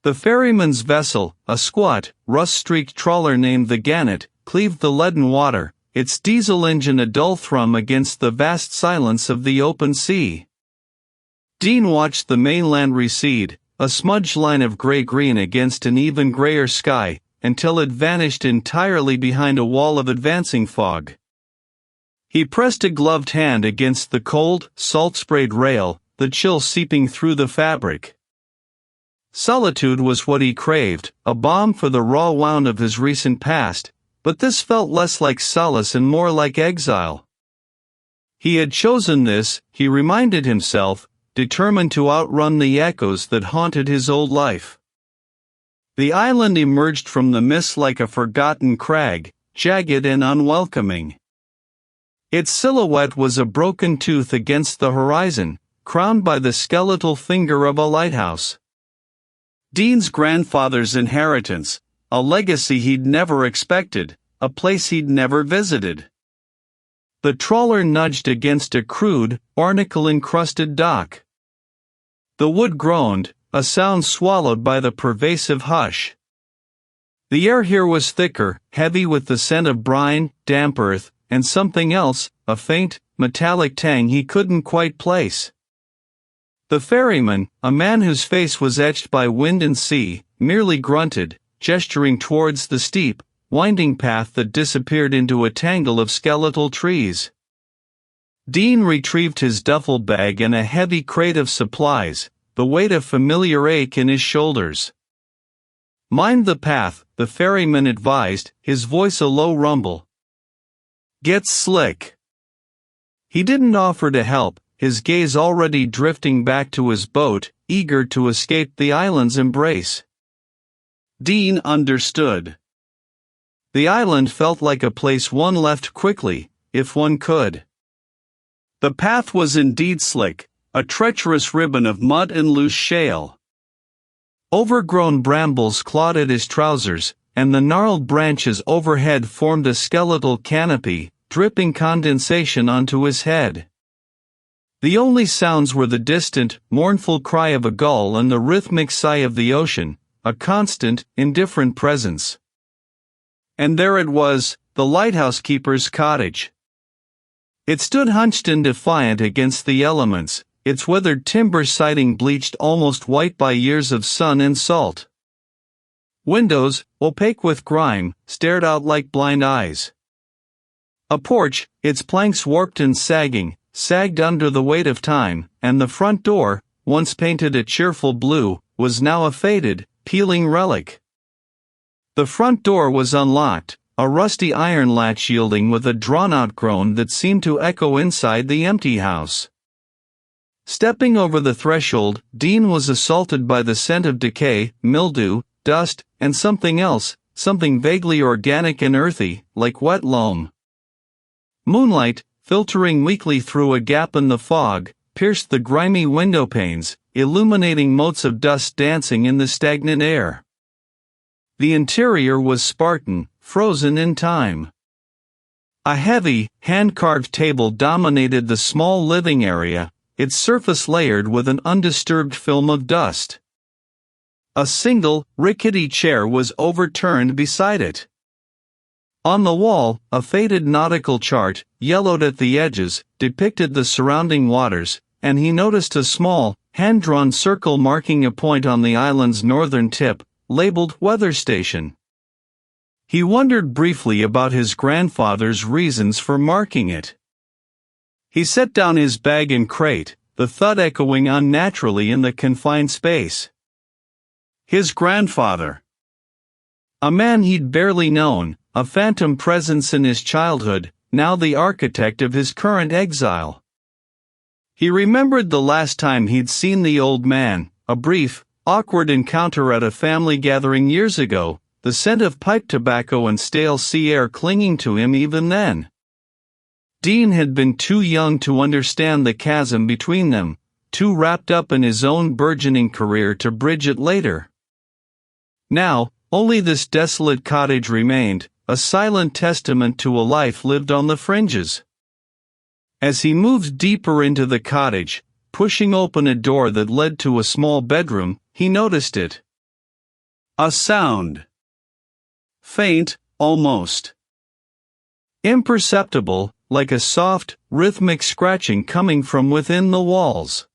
The ferryman's vessel, a squat, rust-streaked trawler named the Gannet, cleaved the leaden water, its diesel engine a dull thrum against the vast silence of the open sea. Dean watched the mainland recede, a smudged line of gray-green against an even grayer sky, until it vanished entirely behind a wall of advancing fog. He pressed a gloved hand against the cold, salt-sprayed rail, the chill seeping through the fabric. Solitude was what he craved, a balm for the raw wound of his recent past, but this felt less like solace and more like exile. He had chosen this, he reminded himself, determined to outrun the echoes that haunted his old life. The island emerged from the mist like a forgotten crag, jagged and unwelcoming. Its silhouette was a broken tooth against the horizon, crowned by the skeletal finger of a lighthouse. Dean's grandfather's inheritance, a legacy he'd never expected, a place he'd never visited. The trawler nudged against a crude, barnacle-encrusted dock. The wood groaned, a sound swallowed by the pervasive hush. The air here was thicker, heavy with the scent of brine, damp earth, and something else, a faint, metallic tang he couldn't quite place. The ferryman, a man whose face was etched by wind and sea, merely grunted, gesturing towards the steep, winding path that disappeared into a tangle of skeletal trees. Dean retrieved his duffel bag and a heavy crate of supplies, the weight of familiar ache in his shoulders. "Mind the path," the ferryman advised, his voice a low rumble. "Get slick." He didn't offer to help, his gaze already drifting back to his boat, eager to escape the island's embrace. Dean understood. The island felt like a place one left quickly, if one could. The path was indeed slick, a treacherous ribbon of mud and loose shale. Overgrown brambles clawed at his trousers, and the gnarled branches overhead formed a skeletal canopy, dripping condensation onto his head. The only sounds were the distant, mournful cry of a gull and the rhythmic sigh of the ocean, a constant, indifferent presence. And there it was, the lighthouse keeper's cottage. It stood hunched and defiant against the elements, its weathered timber siding bleached almost white by years of sun and salt. Windows, opaque with grime, stared out like blind eyes. A porch, its planks warped and sagged under the weight of time, and the front door, once painted a cheerful blue, was now a faded, peeling relic. The front door was unlocked, a rusty iron latch yielding with a drawn-out groan that seemed to echo inside the empty house. Stepping over the threshold, Dean was assaulted by the scent of decay, mildew, dust, and something else, something vaguely organic and earthy, like wet loam. Moonlight, filtering weakly through a gap in the fog, pierced the grimy window panes, illuminating motes of dust dancing in the stagnant air. The interior was Spartan, frozen in time. A heavy, hand-carved table dominated the small living area, its surface layered with an undisturbed film of dust. A single, rickety chair was overturned beside it. On the wall, a faded nautical chart, yellowed at the edges, depicted the surrounding waters, and he noticed a small, hand-drawn circle marking a point on the island's northern tip, labeled Weather Station. He wondered briefly about his grandfather's reasons for marking it. He set down his bag and crate, the thud echoing unnaturally in the confined space. His grandfather. A man he'd barely known, a phantom presence in his childhood, now the architect of his current exile. He remembered the last time he'd seen the old man, a brief, awkward encounter at a family gathering years ago, the scent of pipe tobacco and stale sea air clinging to him even then. Dean had been too young to understand the chasm between them, too wrapped up in his own burgeoning career to bridge it later. Now, only this desolate cottage remained, a silent testament to a life lived on the fringes. As he moved deeper into the cottage, pushing open a door that led to a small bedroom, he noticed it. A sound. Faint, almost imperceptible, like a soft, rhythmic scratching coming from within the walls.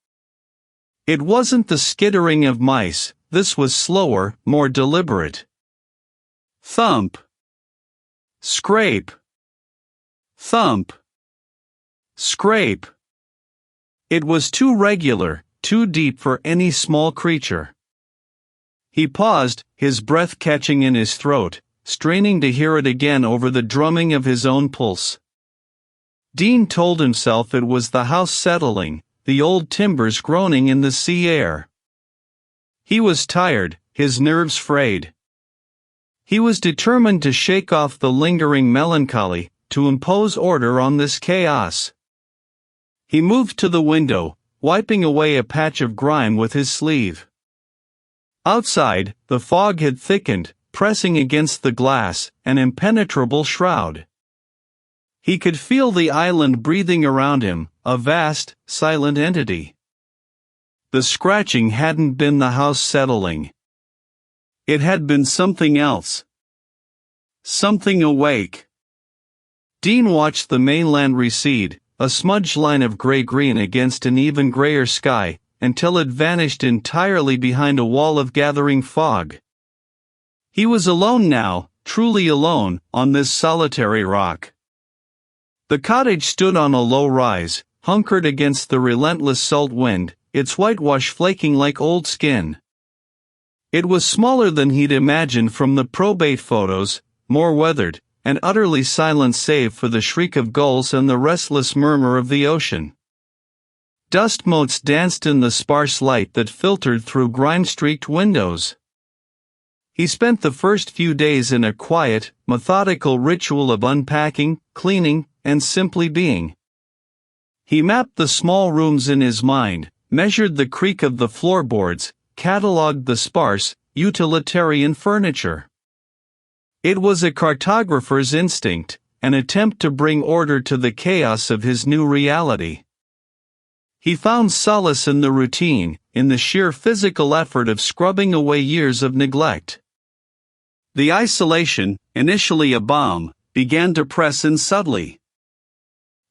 It wasn't the skittering of mice, this was slower, more deliberate. Thump. Scrape. Thump. Scrape. It was too regular, too deep for any small creature. He paused, his breath catching in his throat, straining to hear it again over the drumming of his own pulse. Dean told himself it was the house settling, the old timbers groaning in the sea air. He was tired, his nerves frayed. He was determined to shake off the lingering melancholy, to impose order on this chaos. He moved to the window, wiping away a patch of grime with his sleeve. Outside, the fog had thickened, pressing against the glass, an impenetrable shroud. He could feel the island breathing around him, a vast, silent entity. The scratching hadn't been the house settling. It had been something else. Something awake. Dean watched the mainland recede, a smudged line of gray-green against an even grayer sky, until it vanished entirely behind a wall of gathering fog. He was alone now, truly alone, on this solitary rock. The cottage stood on a low rise, hunkered against the relentless salt wind, its whitewash flaking like old skin. It was smaller than he'd imagined from the probate photos, more weathered, and utterly silent save for the shriek of gulls and the restless murmur of the ocean. Dust motes danced in the sparse light that filtered through grime-streaked windows. He spent the first few days in a quiet, methodical ritual of unpacking, cleaning, and simply being. He mapped the small rooms in his mind, measured the creak of the floorboards, catalogued the sparse, utilitarian furniture. It was a cartographer's instinct, an attempt to bring order to the chaos of his new reality. He found solace in the routine, in the sheer physical effort of scrubbing away years of neglect. The isolation, initially a balm, began to press in subtly.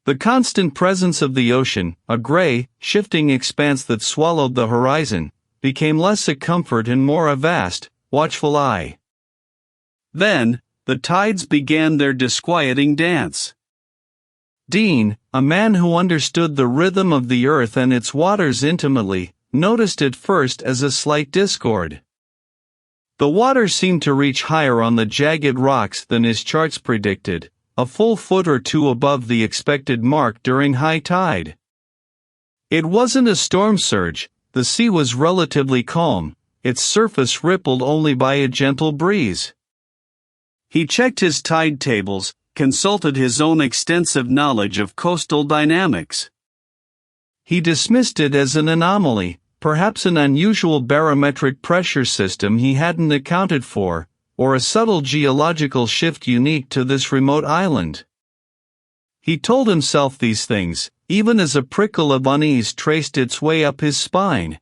The constant presence of the ocean, a gray, shifting expanse that swallowed the horizon, became less a comfort and more a vast, watchful eye. Then, the tides began their disquieting dance. Dean, a man who understood the rhythm of the earth and its waters intimately, noticed it first as a slight discord. The water seemed to reach higher on the jagged rocks than his charts predicted, a full foot or two above the expected mark during high tide. It wasn't a storm surge, the sea was relatively calm, its surface rippled only by a gentle breeze. He checked his tide tables, consulted his own extensive knowledge of coastal dynamics. He dismissed it as an anomaly, perhaps an unusual barometric pressure system he hadn't accounted for, or a subtle geological shift unique to this remote island. He told himself these things, even as a prickle of unease traced its way up his spine.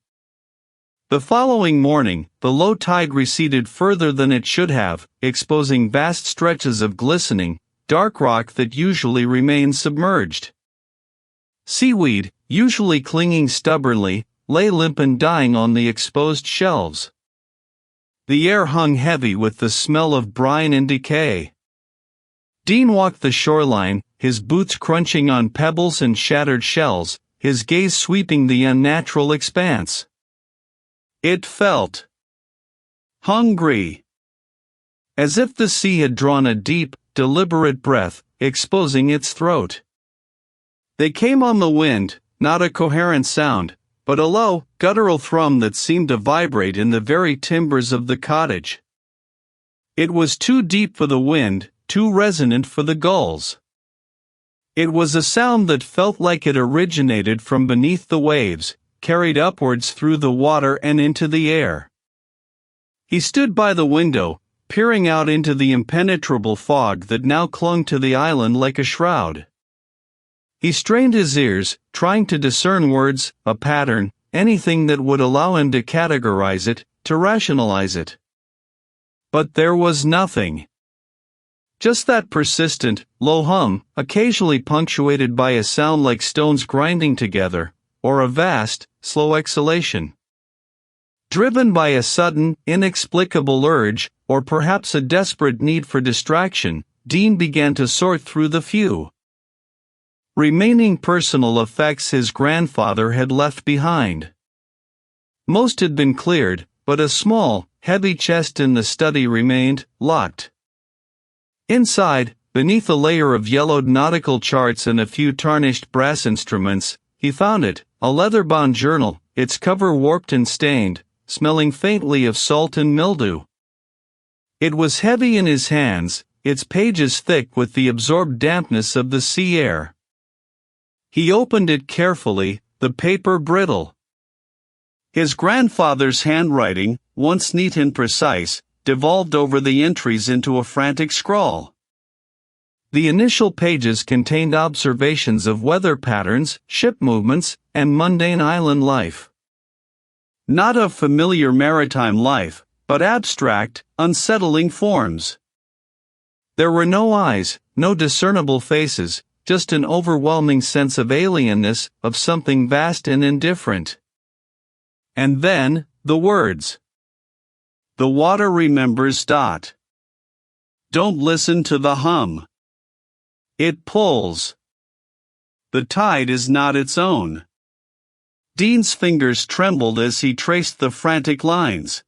The following morning, the low tide receded further than it should have, exposing vast stretches of glistening, dark rock that usually remained submerged. Seaweed, usually clinging stubbornly, lay limp and dying on the exposed shelves. The air hung heavy with the smell of brine and decay. Dean walked the shoreline, his boots crunching on pebbles and shattered shells, his gaze sweeping the unnatural expanse. It felt hungry. As if the sea had drawn a deep, deliberate breath, exposing its throat. They came on the wind, not a coherent sound, but a low, guttural thrum that seemed to vibrate in the very timbers of the cottage. It was too deep for the wind, too resonant for the gulls. It was a sound that felt like it originated from beneath the waves, carried upwards through the water and into the air. He stood by the window, peering out into the impenetrable fog that now clung to the island like a shroud. He strained his ears, trying to discern words, a pattern, anything that would allow him to categorize it, to rationalize it. But there was nothing. Just that persistent, low hum, occasionally punctuated by a sound like stones grinding together, or a vast, slow exhalation. Driven by a sudden, inexplicable urge, or perhaps a desperate need for distraction, Dean began to sort through the few remaining personal effects his grandfather had left behind. Most had been cleared, but a small, heavy chest in the study remained locked. Inside, beneath a layer of yellowed nautical charts and a few tarnished brass instruments, he found it, a leather-bound journal, its cover warped and stained, smelling faintly of salt and mildew. It was heavy in his hands, its pages thick with the absorbed dampness of the sea air. He opened it carefully, the paper brittle. His grandfather's handwriting, once neat and precise, devolved over the entries into a frantic scrawl. The initial pages contained observations of weather patterns, ship movements, and mundane island life. Not of familiar maritime life, but abstract, unsettling forms. There were no eyes, no discernible faces, just an overwhelming sense of alienness, of something vast and indifferent. And then, the words. The water remembers. Don't listen to the hum. It pulls. The tide is not its own. Dean's fingers trembled as he traced the frantic lines.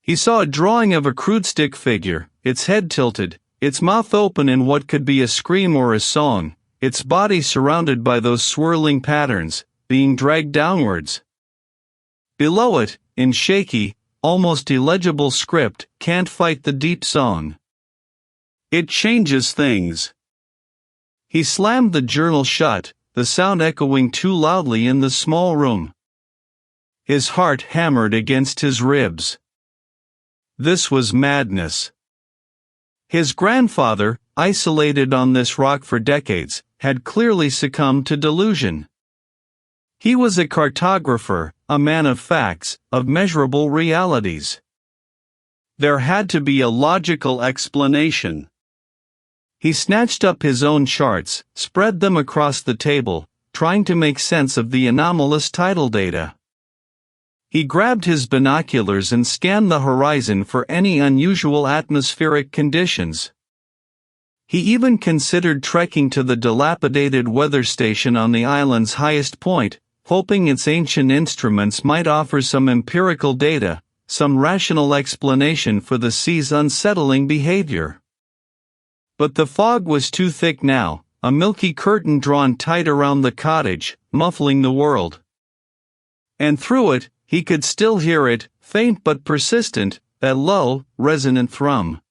He saw a drawing of a crude stick figure, its head tilted, its mouth open in what could be a scream or a song, its body surrounded by those swirling patterns, being dragged downwards. Below it, in shaky, almost illegible script, "Can't fight the deep song. It changes things." He slammed the journal shut, the sound echoing too loudly in the small room. His heart hammered against his ribs. This was madness. His grandfather, isolated on this rock for decades, had clearly succumbed to delusion. He was a cartographer, a man of facts, of measurable realities. There had to be a logical explanation. He snatched up his own charts, spread them across the table, trying to make sense of the anomalous tidal data. He grabbed his binoculars and scanned the horizon for any unusual atmospheric conditions. He even considered trekking to the dilapidated weather station on the island's highest point, hoping its ancient instruments might offer some empirical data, some rational explanation for the sea's unsettling behavior. But the fog was too thick now, a milky curtain drawn tight around the cottage, muffling the world. And through it, he could still hear it, faint but persistent, that low, resonant thrum.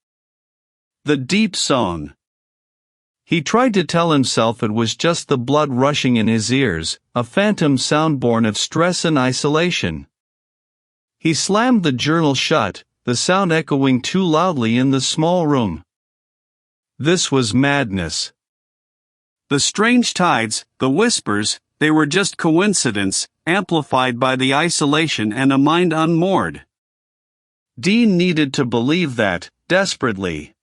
The deep song. He tried to tell himself it was just the blood rushing in his ears, a phantom sound born of stress and isolation. He slammed the journal shut, the sound echoing too loudly in the small room. This was madness. The strange tides, the whispers, they were just coincidence, amplified by the isolation and a mind unmoored. Dean needed to believe that, desperately.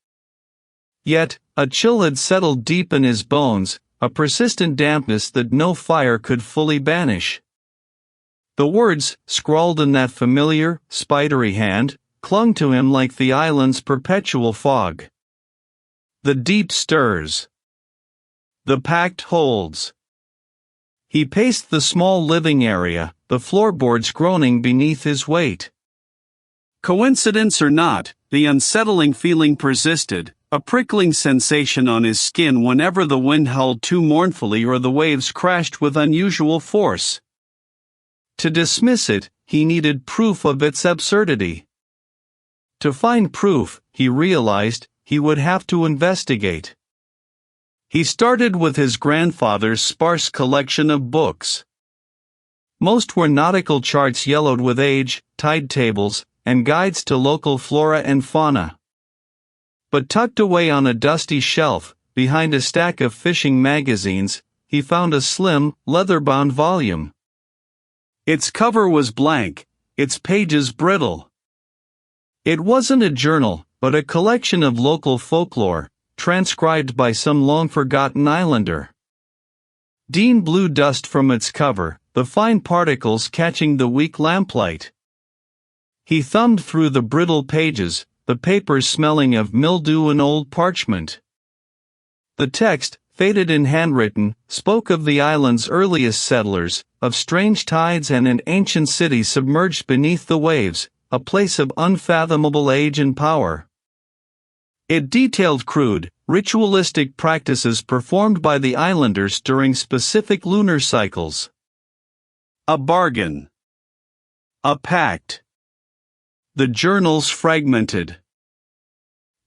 Yet, a chill had settled deep in his bones, a persistent dampness that no fire could fully banish. The words, scrawled in that familiar, spidery hand, clung to him like the island's perpetual fog. The deep stirs. The packed holds. He paced the small living area, the floorboards groaning beneath his weight. Coincidence or not, the unsettling feeling persisted, a prickling sensation on his skin whenever the wind howled too mournfully or the waves crashed with unusual force. To dismiss it, he needed proof of its absurdity. To find proof, he realized, he would have to investigate. He started with his grandfather's sparse collection of books. Most were nautical charts yellowed with age, tide tables, and guides to local flora and fauna. But tucked away on a dusty shelf, behind a stack of fishing magazines, he found a slim, leather-bound volume. Its cover was blank, its pages brittle. It wasn't a journal, but a collection of local folklore, transcribed by some long-forgotten islander. Dean blew dust from its cover, the fine particles catching the weak lamplight. He thumbed through the brittle pages, the papers smelling of mildew and old parchment. The text, faded and handwritten, spoke of the island's earliest settlers, of strange tides and an ancient city submerged beneath the waves, a place of unfathomable age and power. It detailed crude, ritualistic practices performed by the islanders during specific lunar cycles. A bargain. A pact. The journals fragmented.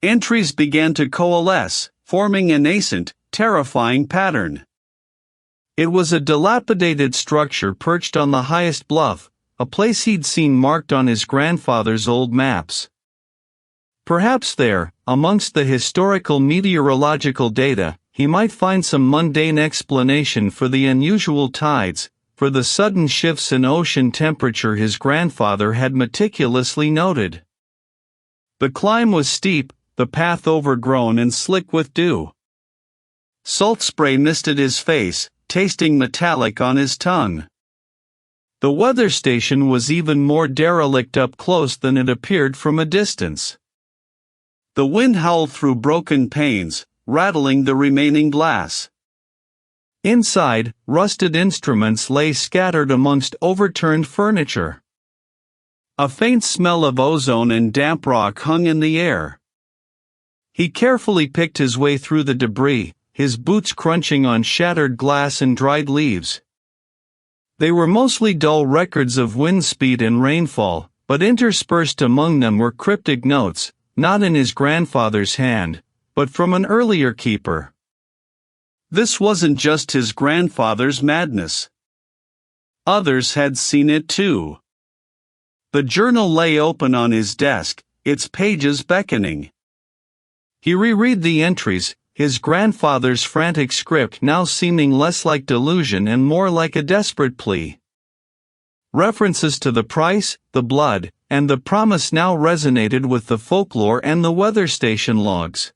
Entries began to coalesce, forming a nascent, terrifying pattern. It was a dilapidated structure perched on the highest bluff, a place he'd seen marked on his grandfather's old maps. Perhaps there, amongst the historical meteorological data, he might find some mundane explanation for the unusual tides, for the sudden shifts in ocean temperature his grandfather had meticulously noted. The climb was steep, the path overgrown and slick with dew. Salt spray misted his face, tasting metallic on his tongue. The weather station was even more derelict up close than it appeared from a distance. The wind howled through broken panes, rattling the remaining glass. Inside, rusted instruments lay scattered amongst overturned furniture. A faint smell of ozone and damp rock hung in the air. He carefully picked his way through the debris, his boots crunching on shattered glass and dried leaves. They were mostly dull records of wind speed and rainfall, but interspersed among them were cryptic notes, not in his grandfather's hand, but from an earlier keeper. This wasn't just his grandfather's madness. Others had seen it too. The journal lay open on his desk, its pages beckoning. He reread the entries, his grandfather's frantic script now seeming less like delusion and more like a desperate plea. References to the price, the blood, and the promise now resonated with the folklore and the weather station logs.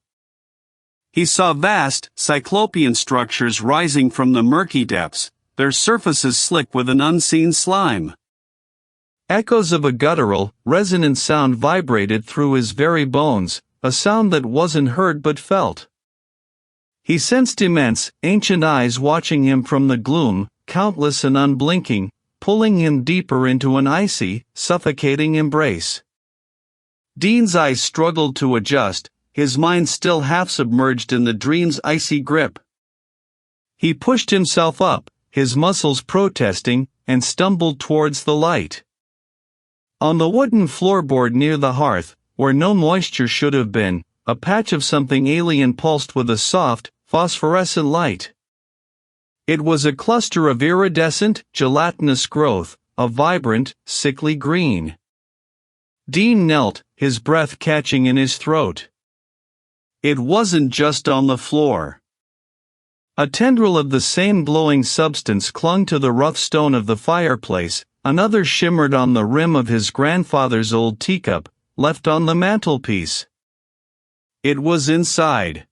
He saw vast, cyclopean structures rising from the murky depths, their surfaces slick with an unseen slime. Echoes of a guttural, resonant sound vibrated through his very bones, a sound that wasn't heard but felt. He sensed immense, ancient eyes watching him from the gloom, countless and unblinking, pulling him deeper into an icy, suffocating embrace. Dean's eyes struggled to adjust, his mind still half submerged in the dream's icy grip. He pushed himself up, his muscles protesting, and stumbled towards the light. On the wooden floorboard near the hearth, where no moisture should have been, a patch of something alien pulsed with a soft, phosphorescent light. It was a cluster of iridescent, gelatinous growth, a vibrant, sickly green. Dean knelt, his breath catching in his throat. It wasn't just on the floor. A tendril of the same glowing substance clung to the rough stone of the fireplace, another shimmered on the rim of his grandfather's old teacup, left on the mantelpiece. It was inside.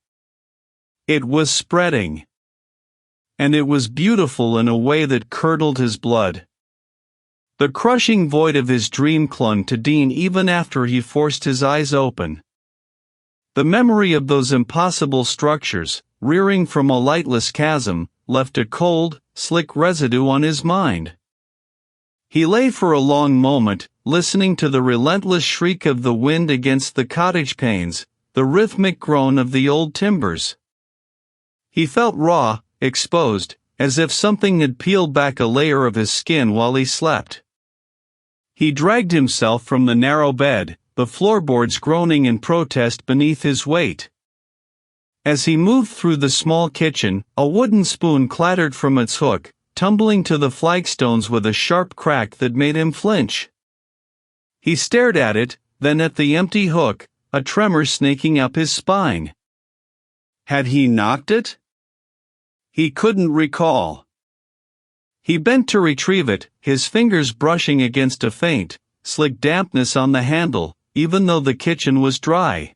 It was spreading. And it was beautiful in a way that curdled his blood. The crushing void of his dream clung to Dean even after he forced his eyes open. The memory of those impossible structures, rearing from a lightless chasm, left a cold, slick residue on his mind. He lay for a long moment, listening to the relentless shriek of the wind against the cottage panes, the rhythmic groan of the old timbers. He felt raw, exposed, as if something had peeled back a layer of his skin while he slept. He dragged himself from the narrow bed, the floorboards groaning in protest beneath his weight. As he moved through the small kitchen, a wooden spoon clattered from its hook, tumbling to the flagstones with a sharp crack that made him flinch. He stared at it, then at the empty hook, a tremor snaking up his spine. Had he knocked it? He couldn't recall. He bent to retrieve it, his fingers brushing against a faint, slick dampness on the handle, even though the kitchen was dry.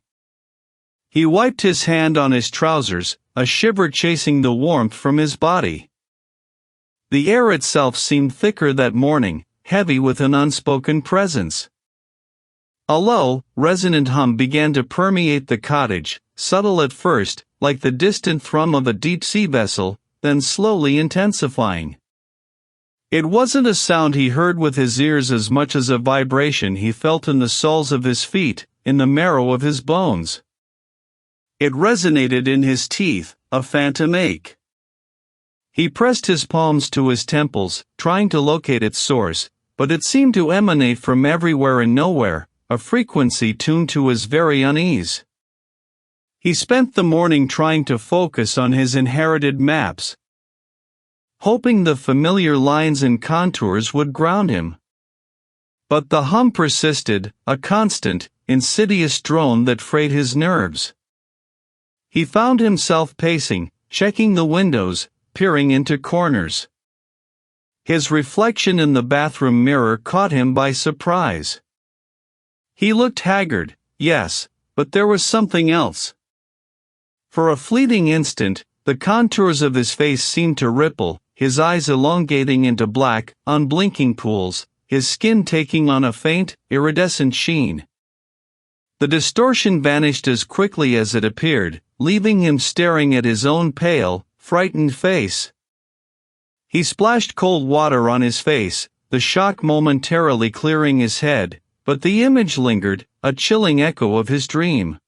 He wiped his hand on his trousers, a shiver chasing the warmth from his body. The air itself seemed thicker that morning, heavy with an unspoken presence. A low, resonant hum began to permeate the cottage, subtle at first, like the distant thrum of a deep-sea vessel, then slowly intensifying. It wasn't a sound he heard with his ears as much as a vibration he felt in the soles of his feet, in the marrow of his bones. It resonated in his teeth, a phantom ache. He pressed his palms to his temples, trying to locate its source, but it seemed to emanate from everywhere and nowhere, a frequency tuned to his very unease. He spent the morning trying to focus on his inherited maps, hoping the familiar lines and contours would ground him. But the hum persisted, a constant, insidious drone that frayed his nerves. He found himself pacing, checking the windows, peering into corners. His reflection in the bathroom mirror caught him by surprise. He looked haggard, yes, but there was something else. For a fleeting instant, the contours of his face seemed to ripple, his eyes elongating into black, unblinking pools, his skin taking on a faint, iridescent sheen. The distortion vanished as quickly as it appeared, leaving him staring at his own pale, frightened face. He splashed cold water on his face, the shock momentarily clearing his head, but the image lingered, a chilling echo of his dream.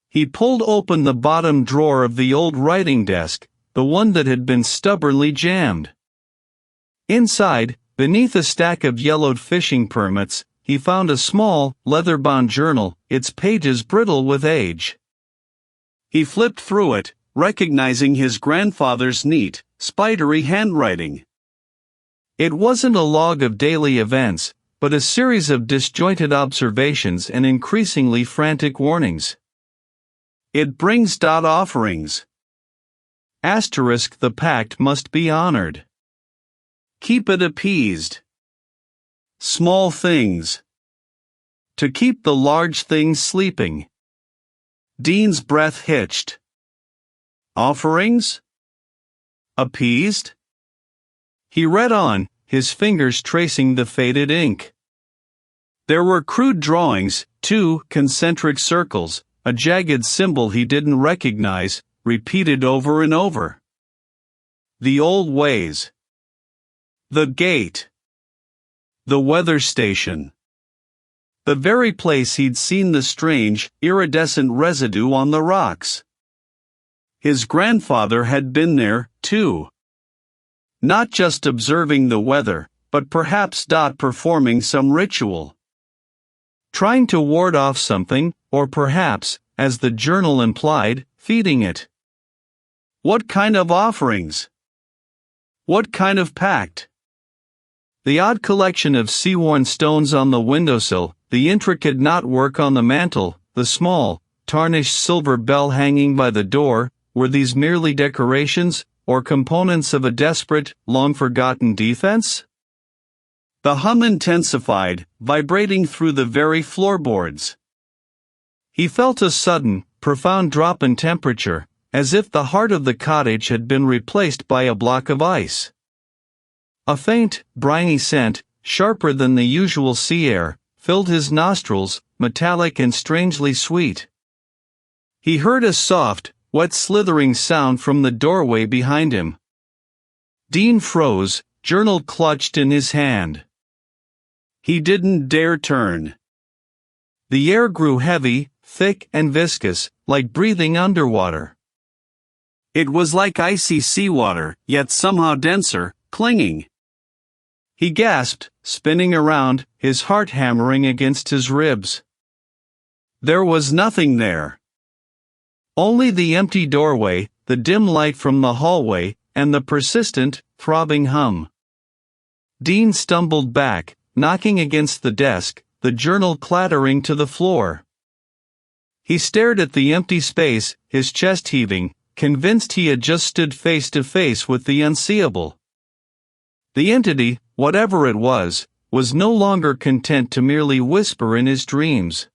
He pulled open the bottom drawer of the old writing desk, the one that had been stubbornly jammed. Inside, beneath a stack of yellowed fishing permits, he found a small, leather-bound journal, its pages brittle with age. He flipped through it, recognizing his grandfather's neat, spidery handwriting. It wasn't a log of daily events, but a series of disjointed observations and increasingly frantic warnings. It brings offerings. Asterisk the pact must be honored. Keep it appeased. Small things. To keep the large things sleeping. Dean's breath hitched. Offerings? Appeased? He read on, his fingers tracing the faded ink. There were crude drawings, 2 concentric circles, a jagged symbol he didn't recognize, repeated over and over. The old ways. The gate. The weather station. The very place he'd seen the strange, iridescent residue on the rocks. His grandfather had been there, too. Not just observing the weather, but perhaps performing some ritual. Trying to ward off something, or perhaps, as the journal implied, feeding it. What kind of offerings? What kind of pact? The odd collection of sea-worn stones on the windowsill, the intricate knotwork on the mantel, the small, tarnished silver bell hanging by the door, were these merely decorations, or components of a desperate, long-forgotten defense? The hum intensified, vibrating through the very floorboards. He felt a sudden, profound drop in temperature, as if the heart of the cottage had been replaced by a block of ice. A faint, briny scent, sharper than the usual sea air, filled his nostrils, metallic and strangely sweet. He heard a soft, wet slithering sound from the doorway behind him. Dean froze, journal clutched in his hand. He didn't dare turn. The air grew heavy, thick and viscous, like breathing underwater. It was like icy seawater, yet somehow denser, clinging. He gasped, spinning around, his heart hammering against his ribs. There was nothing there. Only the empty doorway, the dim light from the hallway, and the persistent, throbbing hum. Dean stumbled back, knocking against the desk, the journal clattering to the floor. He stared at the empty space, his chest heaving, convinced he had just stood face to face with the unseeable. The entity, whatever it was was no longer content to merely whisper in his dreams.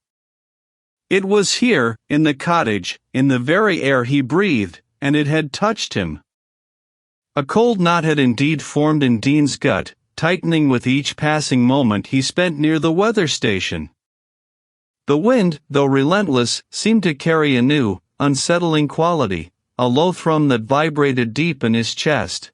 It was here, in the cottage, in the very air he breathed, and it had touched him. A cold knot had indeed formed in Dean's gut, tightening with each passing moment he spent near the weather station. The wind, though relentless, seemed to carry a new, unsettling quality, a low thrum that vibrated deep in his chest.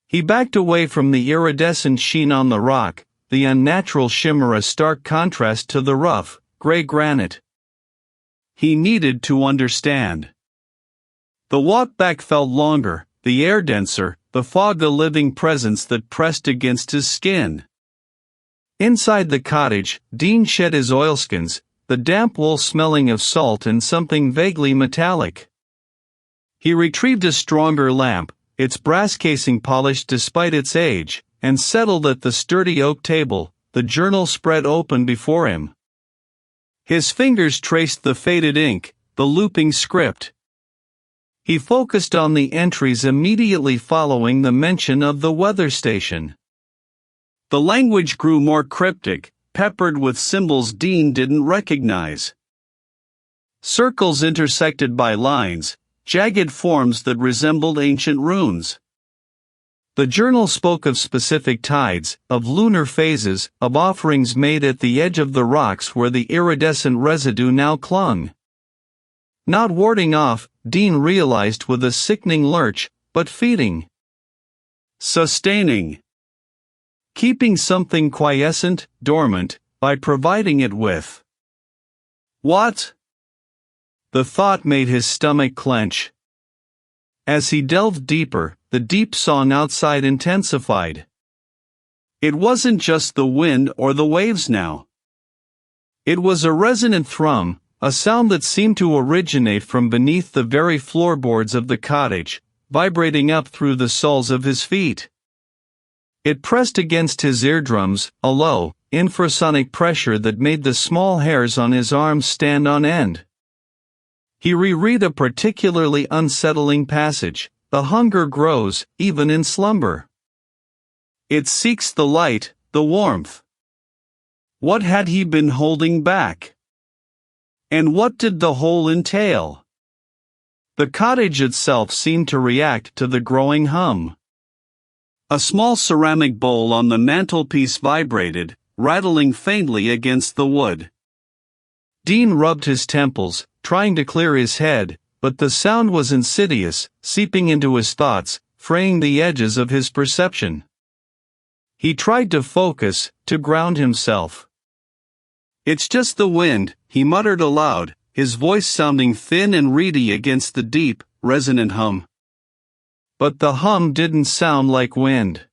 He backed away from the iridescent sheen on the rock, the unnatural shimmer a stark contrast to the rough, gray granite. He needed to understand. The walk back felt longer, the air denser, the fog a living presence that pressed against his skin. Inside the cottage, Dean shed his oilskins, the damp wool smelling of salt and something vaguely metallic. He retrieved a stronger lamp, its brass casing polished despite its age, and settled at the sturdy oak table, the journal spread open before him. His fingers traced the faded ink, the looping script. He focused on the entries immediately following the mention of the weather station. The language grew more cryptic, peppered with symbols Dean didn't recognize. Circles intersected by lines, jagged forms that resembled ancient runes. The journal spoke of specific tides, of lunar phases, of offerings made at the edge of the rocks where the iridescent residue now clung. Not warding off, Dean realized with a sickening lurch, but feeding. Sustaining. Keeping something quiescent, dormant, by providing it with. What? The thought made his stomach clench. As he delved deeper, the deep song outside intensified. It wasn't just the wind or the waves now. It was a resonant thrum, a sound that seemed to originate from beneath the very floorboards of the cottage, vibrating up through the soles of his feet. It pressed against his eardrums, a low, infrasonic pressure that made the small hairs on his arms stand on end. He reread a particularly unsettling passage: "The hunger grows, even in slumber. It seeks the light, the warmth." What had he been holding back? And what did the whole entail? The cottage itself seemed to react to the growing hum. A small ceramic bowl on the mantelpiece vibrated, rattling faintly against the wood. Dean rubbed his temples, trying to clear his head, but the sound was insidious, seeping into his thoughts, fraying the edges of his perception. He tried to focus, to ground himself. "It's just the wind," he muttered aloud, his voice sounding thin and reedy against the deep, resonant hum. But the hum didn't sound like wind.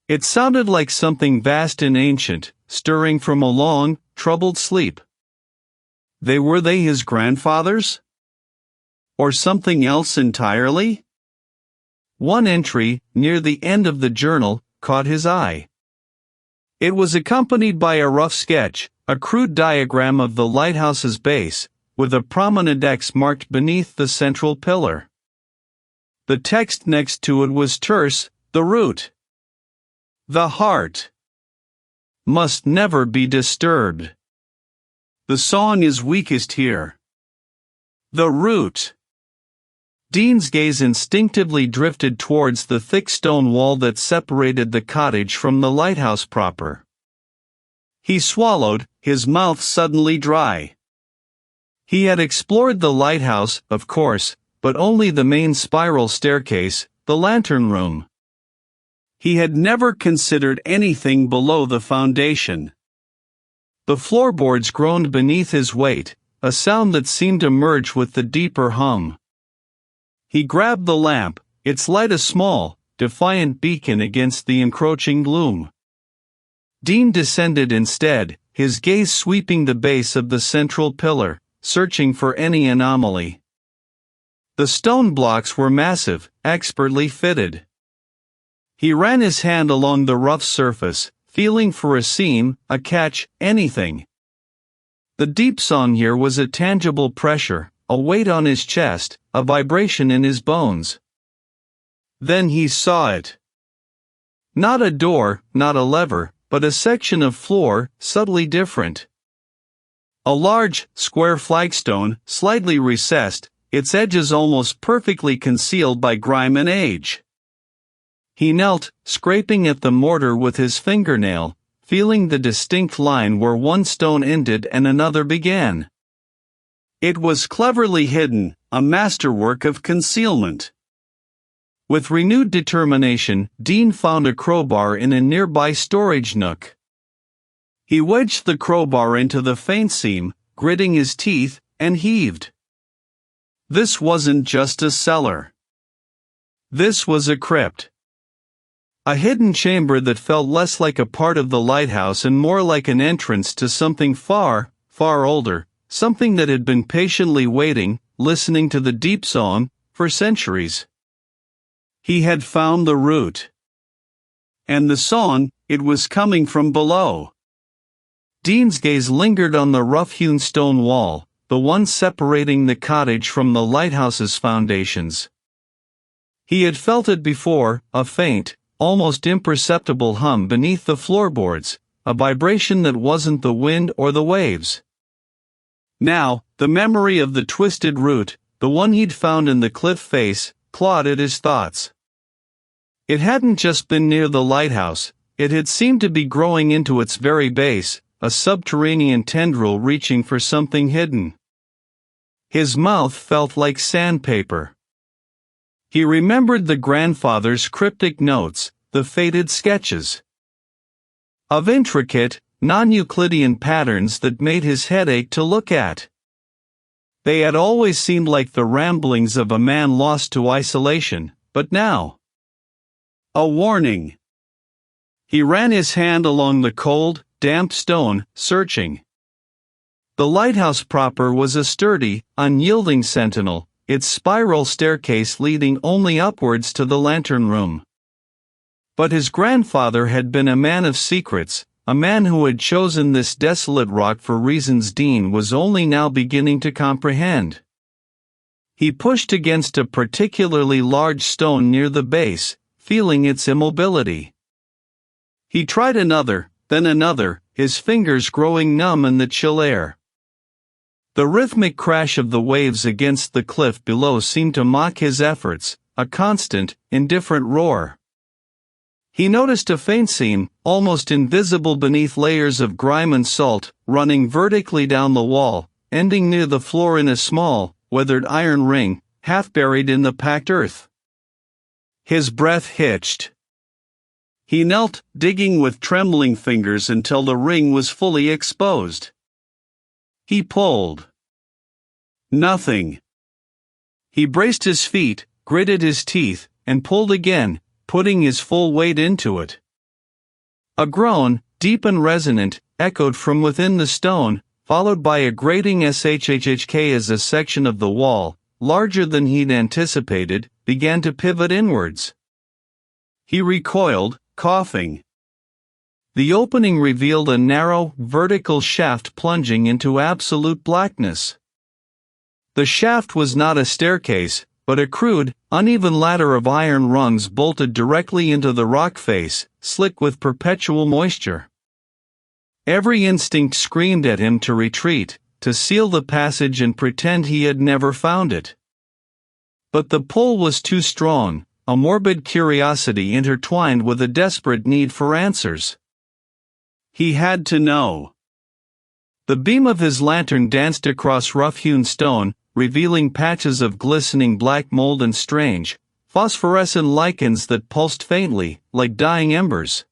It sounded like something vast and ancient, stirring from a long, troubled sleep. Were they his grandfathers? Or something else entirely? One entry, near the end of the journal, caught his eye. It was accompanied by a rough sketch, a crude diagram of the lighthouse's base, with a prominent X marked beneath the central pillar. The text next to it was terse: "The root. The heart. Must never be disturbed. The song is weakest here. The root." Dean's gaze instinctively drifted towards the thick stone wall that separated the cottage from the lighthouse proper. He swallowed, his mouth suddenly dry. He had explored the lighthouse, of course, but only the main spiral staircase, the lantern room. He had never considered anything below the foundation. The floorboards groaned beneath his weight, a sound that seemed to merge with the deeper hum. He grabbed the lamp, its light a small, defiant beacon against the encroaching gloom. Dean descended instead, his gaze sweeping the base of the central pillar, searching for any anomaly. The stone blocks were massive, expertly fitted. He ran his hand along the rough surface, feeling for a seam, a catch, anything. The deep song here was a tangible pressure, a weight on his chest, a vibration in his bones. Then he saw it. Not a door, not a lever, but a section of floor, subtly different. A large, square flagstone, slightly recessed, its edges almost perfectly concealed by grime and age. He knelt, scraping at the mortar with his fingernail, feeling the distinct line where one stone ended and another began. It was cleverly hidden, a masterwork of concealment. With renewed determination, Dean found a crowbar in a nearby storage nook. He wedged the crowbar into the faint seam, gritting his teeth, and heaved. This wasn't just a cellar. This was a crypt. A hidden chamber that felt less like a part of the lighthouse and more like an entrance to something far, far older, something that had been patiently waiting, listening to the deep song, for centuries. He had found the root. And the song, it was coming from below. Dean's gaze lingered on the rough-hewn stone wall, the one separating the cottage from the lighthouse's foundations. He had felt it before, a faint, almost imperceptible hum beneath the floorboards, a vibration that wasn't the wind or the waves. Now, the memory of the twisted root, the one he'd found in the cliff face, clawed at his thoughts. It hadn't just been near the lighthouse, it had seemed to be growing into its very base, a subterranean tendril reaching for something hidden. His mouth felt like sandpaper. He remembered the grandfather's cryptic notes, the faded sketches of intricate, non-Euclidean patterns that made his head ache to look at. They had always seemed like the ramblings of a man lost to isolation, but now... a warning. He ran his hand along the cold, damp stone, searching. The lighthouse proper was a sturdy, unyielding sentinel, its spiral staircase leading only upwards to the lantern room. But his grandfather had been a man of secrets, a man who had chosen this desolate rock for reasons Dean was only now beginning to comprehend. He pushed against a particularly large stone near the base, feeling its immobility. He tried another, then another, his fingers growing numb in the chill air. The rhythmic crash of the waves against the cliff below seemed to mock his efforts, a constant, indifferent roar. He noticed a faint seam, almost invisible beneath layers of grime and salt, running vertically down the wall, ending near the floor in a small, weathered iron ring, half buried in the packed earth. His breath hitched. He knelt, digging with trembling fingers until the ring was fully exposed. He pulled. Nothing. He braced his feet, gritted his teeth, and pulled again, putting his full weight into it. A groan, deep and resonant, echoed from within the stone, followed by a grating shhhk as a section of the wall, larger than he'd anticipated, began to pivot inwards. He recoiled, coughing. The opening revealed a narrow, vertical shaft plunging into absolute blackness. The shaft was not a staircase, but a crude, uneven ladder of iron rungs bolted directly into the rock face, slick with perpetual moisture. Every instinct screamed at him to retreat, to seal the passage and pretend he had never found it. But the pull was too strong, a morbid curiosity intertwined with a desperate need for answers. He had to know. The beam of his lantern danced across rough-hewn stone, revealing patches of glistening black mold and strange, phosphorescent lichens that pulsed faintly, like dying embers.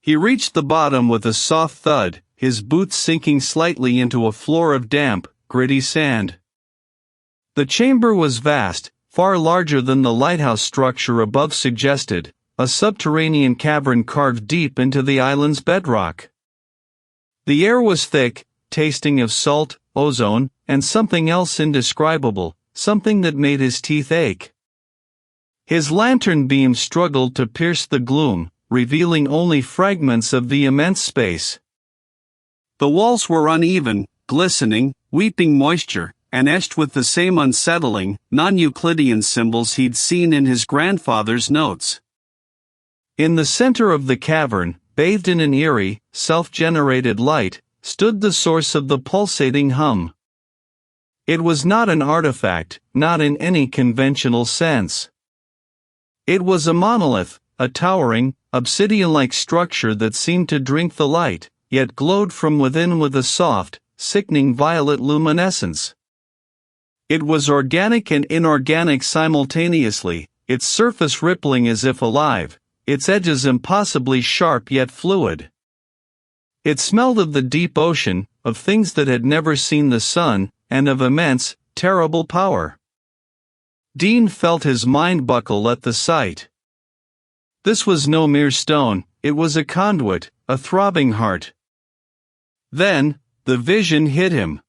He reached the bottom with a soft thud, his boots sinking slightly into a floor of damp, gritty sand. The chamber was vast, far larger than the lighthouse structure above suggested, a subterranean cavern carved deep into the island's bedrock. The air was thick, tasting of salt, ozone, and something else indescribable, something that made his teeth ache. His lantern beam struggled to pierce the gloom, revealing only fragments of the immense space. The walls were uneven, glistening, weeping moisture, and etched with the same unsettling, non-Euclidean symbols he'd seen in his grandfather's notes. In the center of the cavern, bathed in an eerie, self-generated light, stood the source of the pulsating hum. It was not an artifact, not in any conventional sense. It was a monolith, a towering, obsidian-like structure that seemed to drink the light, yet glowed from within with a soft, sickening violet luminescence. It was organic and inorganic simultaneously, its surface rippling as if alive, its edges impossibly sharp yet fluid. It smelled of the deep ocean, of things that had never seen the sun, and of immense, terrible power. Dean felt his mind buckle at the sight. This was no mere stone, it was a conduit, a throbbing heart. Then, the vision hit him.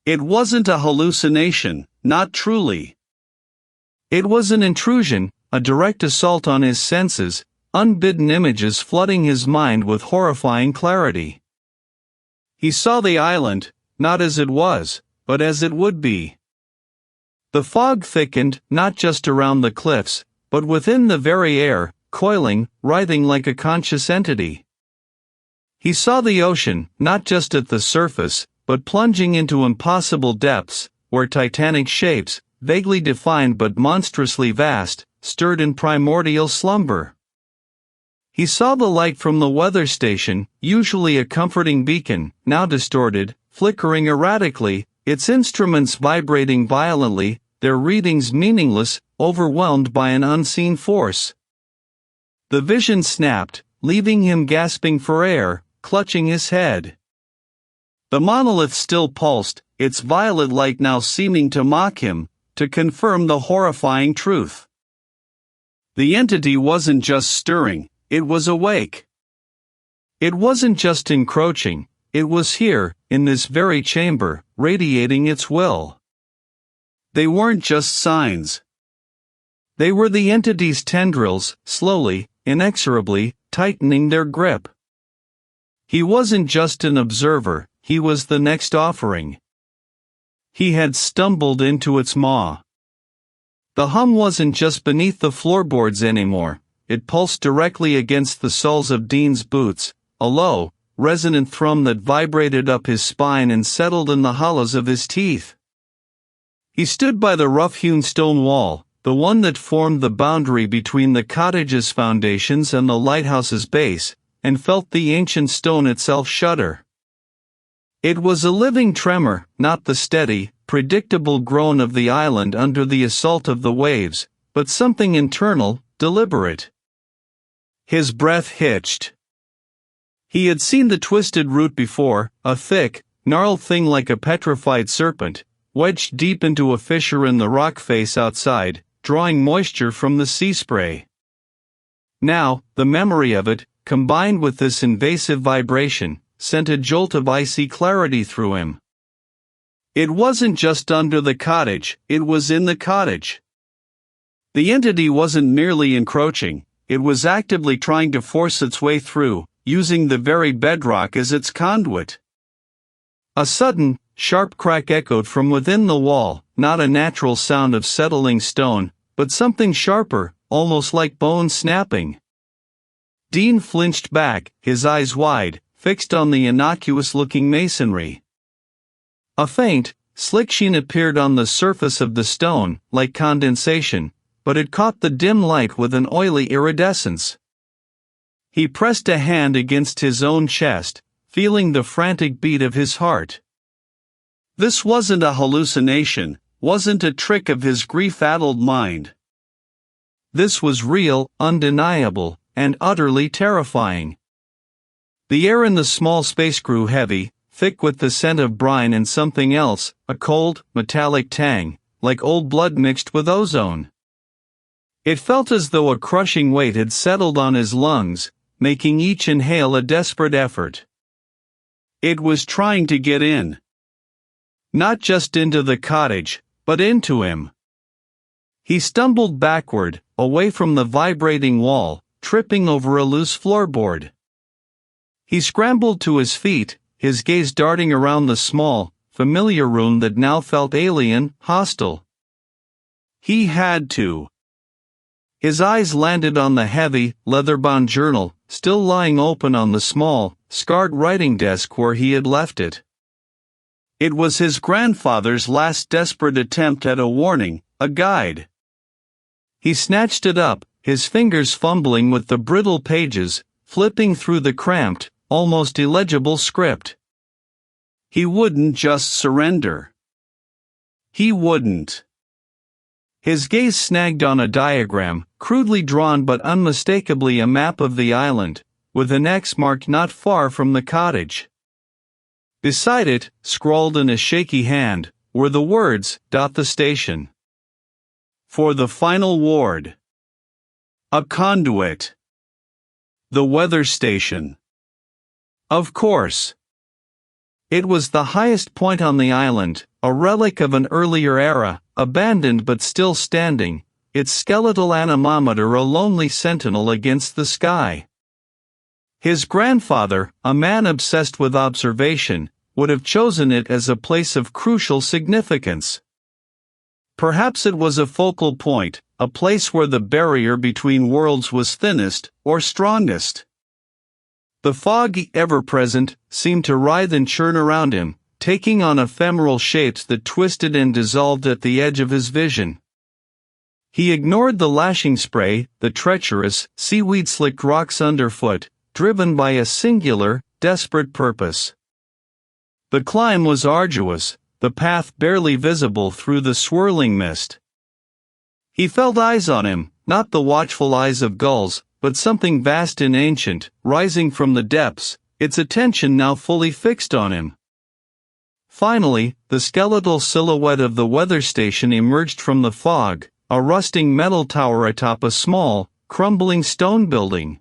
It wasn't a hallucination, not truly. It was an intrusion, a direct assault on his senses, unbidden images flooding his mind with horrifying clarity. He saw the island, not as it was, but as it would be. The fog thickened, not just around the cliffs, but within the very air, coiling, writhing like a conscious entity. He saw the ocean, not just at the surface, but plunging into impossible depths, where titanic shapes, vaguely defined but monstrously vast, stirred in primordial slumber. He saw the light from the weather station, usually a comforting beacon, now distorted, flickering erratically, its instruments vibrating violently, their readings meaningless, overwhelmed by an unseen force. The vision snapped, leaving him gasping for air, clutching his head. The monolith still pulsed, its violet light now seeming to mock him, to confirm the horrifying truth. The entity wasn't just stirring, it was awake. It wasn't just encroaching, it was here, in this very chamber, radiating its will. They weren't just signs. They were the entity's tendrils, slowly, inexorably, tightening their grip. He wasn't just an observer, he was the next offering. He had stumbled into its maw. The hum wasn't just beneath the floorboards anymore, it pulsed directly against the soles of Dean's boots, a low, resonant thrum that vibrated up his spine and settled in the hollows of his teeth. He stood by the rough-hewn stone wall, the one that formed the boundary between the cottage's foundations and the lighthouse's base, and felt the ancient stone itself shudder. It was a living tremor, not the steady, predictable groan of the island under the assault of the waves, but something internal, deliberate. His breath hitched. He had seen the twisted root before, a thick, gnarled thing like a petrified serpent, wedged deep into a fissure in the rock face outside, drawing moisture from the sea spray. Now, the memory of it, combined with this invasive vibration, sent a jolt of icy clarity through him. It wasn't just under the cottage, it was in the cottage. The entity wasn't merely encroaching, it was actively trying to force its way through, using the very bedrock as its conduit. A sudden, sharp crack echoed from within the wall, not a natural sound of settling stone, but something sharper, almost like bone snapping. Dean flinched back, his eyes wide, fixed on the innocuous-looking masonry. A faint, slick sheen appeared on the surface of the stone, like condensation, but it caught the dim light with an oily iridescence. He pressed a hand against his own chest, feeling the frantic beat of his heart. This wasn't a hallucination, wasn't a trick of his grief-addled mind. This was real, undeniable, and utterly terrifying. The air in the small space grew heavy, thick with the scent of brine and something else, a cold, metallic tang, like old blood mixed with ozone. It felt as though a crushing weight had settled on his lungs, making each inhale a desperate effort. It was trying to get in. Not just into the cottage, but into him. He stumbled backward, away from the vibrating wall, tripping over a loose floorboard. He scrambled to his feet, his gaze darting around the small, familiar room that now felt alien, hostile. He had to. His eyes landed on the heavy, leather-bound journal, still lying open on the small, scarred writing desk where he had left it. It was his grandfather's last desperate attempt at a warning, a guide. He snatched it up, his fingers fumbling with the brittle pages, flipping through the cramped, almost illegible script. He wouldn't just surrender. He wouldn't. His gaze snagged on a diagram, crudely drawn but unmistakably a map of the island, with an X marked not far from the cottage. Beside it, scrawled in a shaky hand, were the words, "The station. For the final ward. A conduit. The weather station." Of course. It was the highest point on the island, a relic of an earlier era, abandoned but still standing, its skeletal anemometer a lonely sentinel against the sky. His grandfather, a man obsessed with observation, would have chosen it as a place of crucial significance. Perhaps it was a focal point, a place where the barrier between worlds was thinnest or strongest. The fog, ever-present, seemed to writhe and churn around him, taking on ephemeral shapes that twisted and dissolved at the edge of his vision. He ignored the lashing spray, the treacherous, seaweed-slicked rocks underfoot, driven by a singular, desperate purpose. The climb was arduous, the path barely visible through the swirling mist. He felt eyes on him, not the watchful eyes of gulls, but something vast and ancient, rising from the depths, its attention now fully fixed on him. Finally, the skeletal silhouette of the weather station emerged from the fog, a rusting metal tower atop a small, crumbling stone building.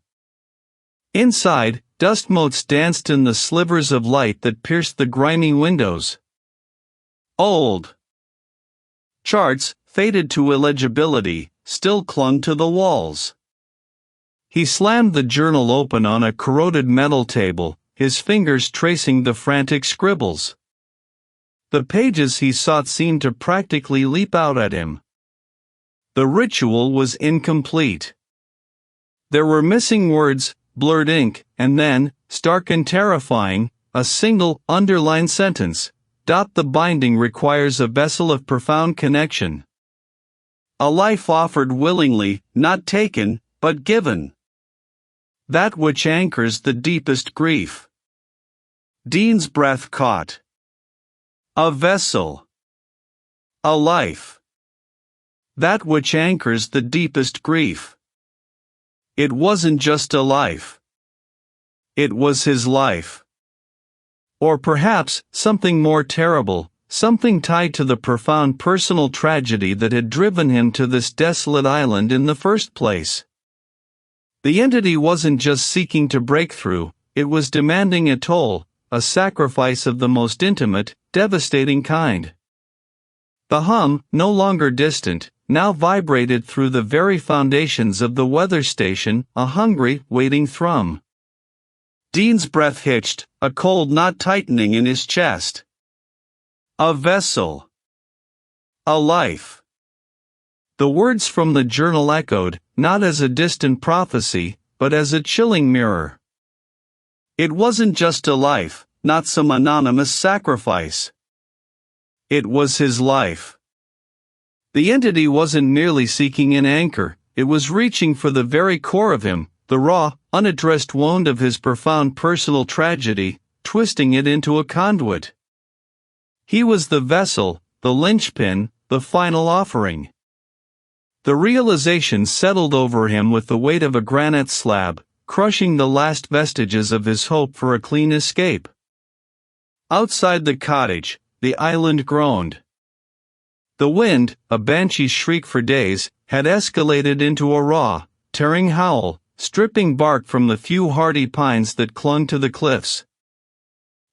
Inside, dust motes danced in the slivers of light that pierced the grimy windows. Old charts, faded to illegibility, still clung to the walls. He slammed the journal open on a corroded metal table, his fingers tracing the frantic scribbles. The pages he sought seemed to practically leap out at him. The ritual was incomplete. There were missing words, blurred ink, and then, stark and terrifying, a single, underlined sentence. The binding requires a vessel of profound connection. A life offered willingly, not taken, but given. That which anchors the deepest grief. Dean's breath caught. A vessel. A life. That which anchors the deepest grief. It wasn't just a life. It was his life. Or perhaps, something more terrible, something tied to the profound personal tragedy that had driven him to this desolate island in the first place. The entity wasn't just seeking to break through, it was demanding a toll, a sacrifice of the most intimate, devastating kind. The hum, no longer distant, now vibrated through the very foundations of the weather station, a hungry, waiting thrum. Dean's breath hitched, a cold knot tightening in his chest. A vessel. A life. The words from the journal echoed, not as a distant prophecy, but as a chilling mirror. It wasn't just a life, not some anonymous sacrifice. It was his life. The entity wasn't merely seeking an anchor, it was reaching for the very core of him, the raw, unaddressed wound of his profound personal tragedy, twisting it into a conduit. He was the vessel, the linchpin, the final offering. The realization settled over him with the weight of a granite slab, crushing the last vestiges of his hope for a clean escape. Outside the cottage, the island groaned. The wind, a banshee's shriek for days, had escalated into a raw, tearing howl, stripping bark from the few hardy pines that clung to the cliffs.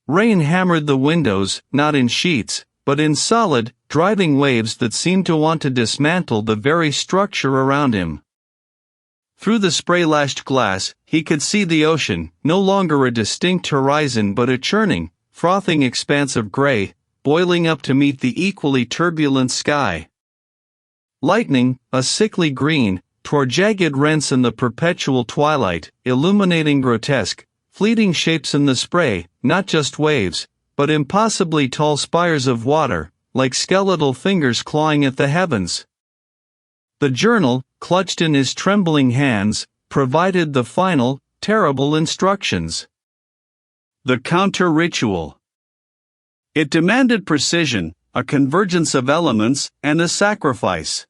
Rain hammered the windows, not in sheets, but in solid, driving waves that seemed to want to dismantle the very structure around him. Through the spray-lashed glass, he could see the ocean, no longer a distinct horizon but a churning, frothing expanse of gray, boiling up to meet the equally turbulent sky. Lightning, a sickly green, tore jagged rents in the perpetual twilight, illuminating grotesque, fleeting shapes in the spray, not just waves, but impossibly tall spires of water, like skeletal fingers clawing at the heavens. The journal, clutched in his trembling hands, provided the final, terrible instructions. The counter-ritual. It demanded precision, a convergence of elements, and a sacrifice.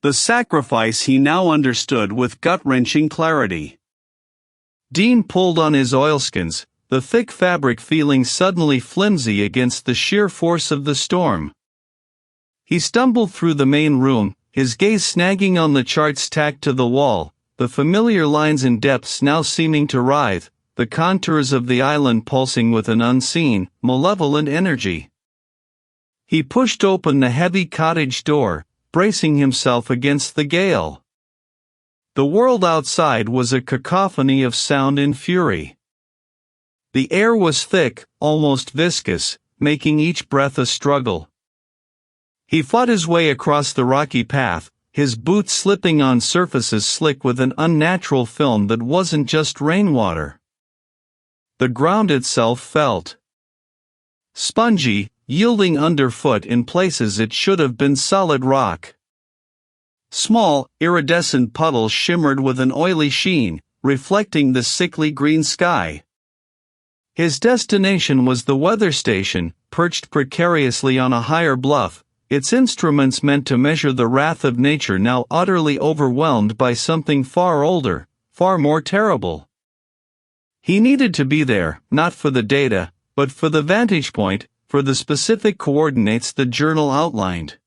The sacrifice he now understood with gut-wrenching clarity. Dean pulled on his oilskins, the thick fabric feeling suddenly flimsy against the sheer force of the storm. He stumbled through the main room, his gaze snagging on the charts tacked to the wall, the familiar lines and depths now seeming to writhe, the contours of the island pulsing with an unseen, malevolent energy. He pushed open the heavy cottage door, bracing himself against the gale. The world outside was a cacophony of sound and fury. The air was thick, almost viscous, making each breath a struggle. He fought his way across the rocky path, his boots slipping on surfaces slick with an unnatural film that wasn't just rainwater. The ground itself felt spongy, yielding underfoot in places it should have been solid rock. Small, iridescent puddles shimmered with an oily sheen, reflecting the sickly green sky. His destination was the weather station, perched precariously on a higher bluff, its instruments meant to measure the wrath of nature now utterly overwhelmed by something far older, far more terrible. He needed to be there, not for the data, but for the vantage point, for the specific coordinates the journal outlined.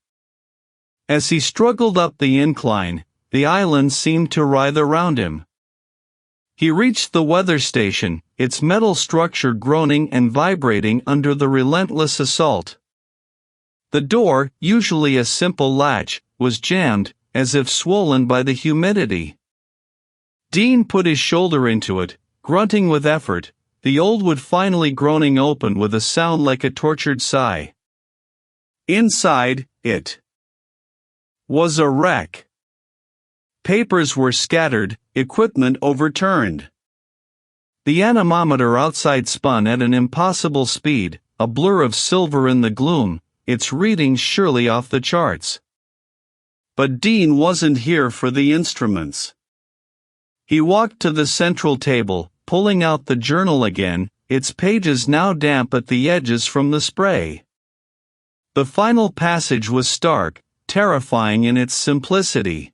As he struggled up the incline, the island seemed to writhe around him. He reached the weather station, its metal structure groaning and vibrating under the relentless assault. The door, usually a simple latch, was jammed, as if swollen by the humidity. Dean put his shoulder into it, grunting with effort, the old wood finally groaning open with a sound like a tortured sigh. Inside, it was a wreck. Papers were scattered, equipment overturned. The anemometer outside spun at an impossible speed, a blur of silver in the gloom, its readings surely off the charts. But Dean wasn't here for the instruments. He walked to the central table, pulling out the journal again, its pages now damp at the edges from the spray. The final passage was stark, terrifying in its simplicity.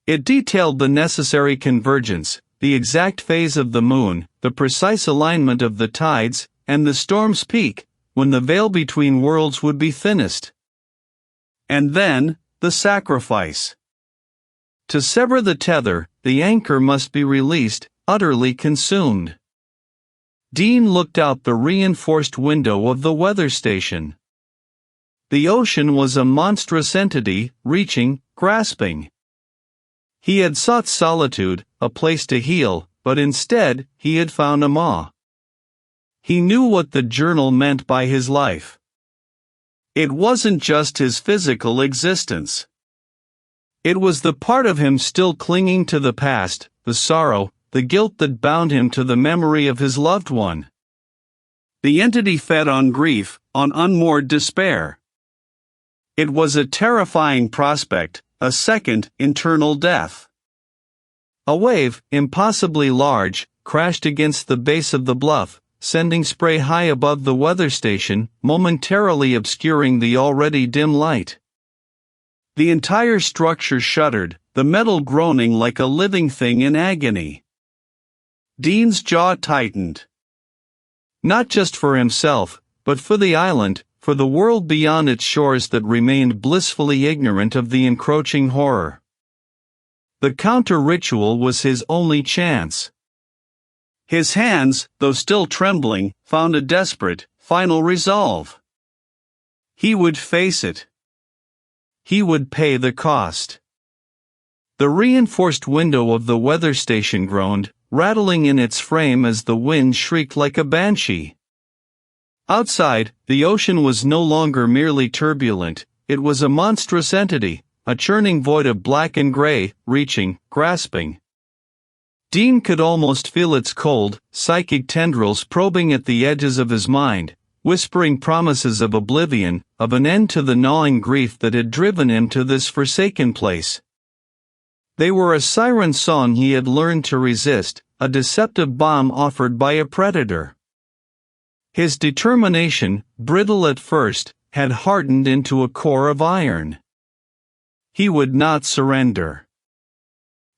It detailed the necessary convergence, the exact phase of the moon, the precise alignment of the tides, and the storm's peak, when the veil between worlds would be thinnest. And then, the sacrifice. To sever the tether, the anchor must be released, utterly consumed. Dean looked out the reinforced window of the weather station. The ocean was a monstrous entity, reaching, grasping. He had sought solitude, a place to heal, but instead, he had found a maw. He knew what the journal meant by his life. It wasn't just his physical existence. It was the part of him still clinging to the past, the sorrow, the guilt that bound him to the memory of his loved one. The entity fed on grief, on unmoored despair. It was a terrifying prospect, a second, internal death. A wave, impossibly large, crashed against the base of the bluff, sending spray high above the weather station, momentarily obscuring the already dim light. The entire structure shuddered, the metal groaning like a living thing in agony. Dean's jaw tightened. Not just for himself, but for the island, for the world beyond its shores that remained blissfully ignorant of the encroaching horror. The counter-ritual was his only chance. His hands, though still trembling, found a desperate, final resolve. He would face it. He would pay the cost. The reinforced window of the weather station groaned, rattling in its frame as the wind shrieked like a banshee. Outside, the ocean was no longer merely turbulent, it was a monstrous entity, a churning void of black and gray, reaching, grasping. Dean could almost feel its cold, psychic tendrils probing at the edges of his mind, whispering promises of oblivion, of an end to the gnawing grief that had driven him to this forsaken place. They were a siren song he had learned to resist, a deceptive bomb offered by a predator. His determination, brittle at first, had hardened into a core of iron. He would not surrender.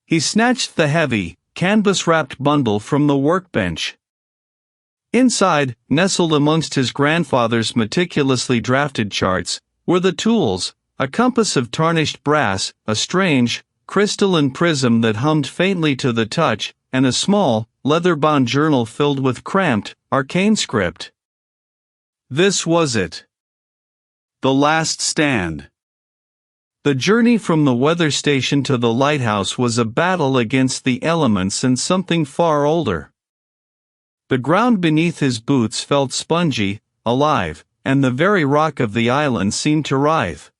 He snatched the heavy, canvas-wrapped bundle from the workbench. Inside, nestled amongst his grandfather's meticulously drafted charts, were the tools, a compass of tarnished brass, a strange, crystalline prism that hummed faintly to the touch, and a small, leather-bound journal filled with cramped, arcane script. This was it. The last stand. The journey from the weather station to the lighthouse was a battle against the elements and something far older. The ground beneath his boots felt spongy, alive, and the very rock of the island seemed to writhe.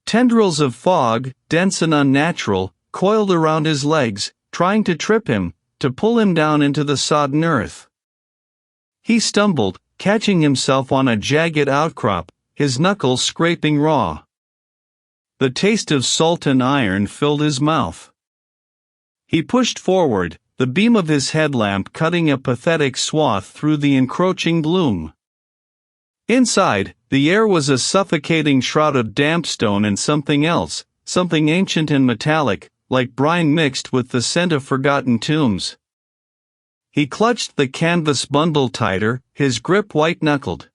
Tendrils of fog, dense and unnatural, coiled around his legs, trying to trip him, to pull him down into the sodden earth. He stumbled, catching himself on a jagged outcrop, his knuckles scraping raw. The taste of salt and iron filled his mouth. He pushed forward, the beam of his headlamp cutting a pathetic swath through the encroaching gloom. Inside, the air was a suffocating shroud of damp stone and something else, something ancient and metallic, like brine mixed with the scent of forgotten tombs. He clutched the canvas bundle tighter, his grip white-knuckled.